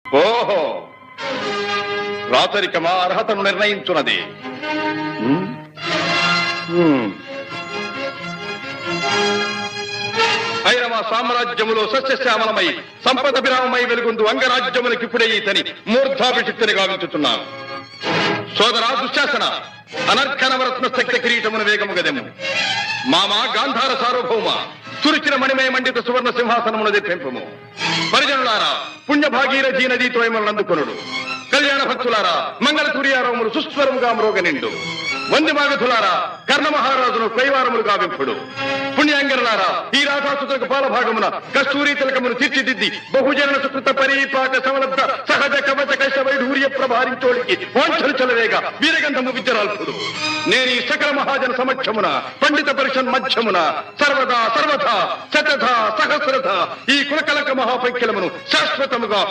ఓహో, రాచరికమా అర్హతను నిర్ణయించున్నది. ఐరవ సామ్రాజ్యములో సస్యశ్యామలమై సంపద విరామమై వెలుగుందు అంగరాజ్యములకి ఇప్పుడే ఇతని మూర్ధాభిషిక్తిని గావించుతున్నాను. సోదరా దుశ్శాసన, అనర్ఘనవరత్న శక్తి కిరీటమును వేగము గదెము. మామా గాంధార సార్వభౌమ, చురిచిన మణిమయ మండిత సువర్ణ సింహాసనమును తెప్పింపము. పరిజనులారా, పుణ్యభాగీరథీ నదీ తోయములను అందుకొనుడు. కళ్యాణ భక్తులారా, మంగళ తుర్యారవములు సుస్వరముగా మ్రోగనిండు. వంది మాగధులారా, కర్ణ మహారాజును కైవారములు గావింపుడు. పుణ్యాంగనులారా, ఈ రాధాసుతులకు పాలభాగమున కస్తూరి తిలకమును తీర్చిదిద్ది బహుజన సుకృత పరీపాక సమలబ్ధ సహజ కవచ కైశ వైఢూర్య ప్రభారించోడికి వాంఛలు చలవేగా వీరగంధము విద్యరాల్పుడు. నేను ఈ సకల మహాజన సమక్షమున పండిత పరిషన్ మధ్యమున సర్వదా సర్వథా శతధ సహస్రథ ఈ కులకలక మహాపైక్యలమును శాశ్వతముగా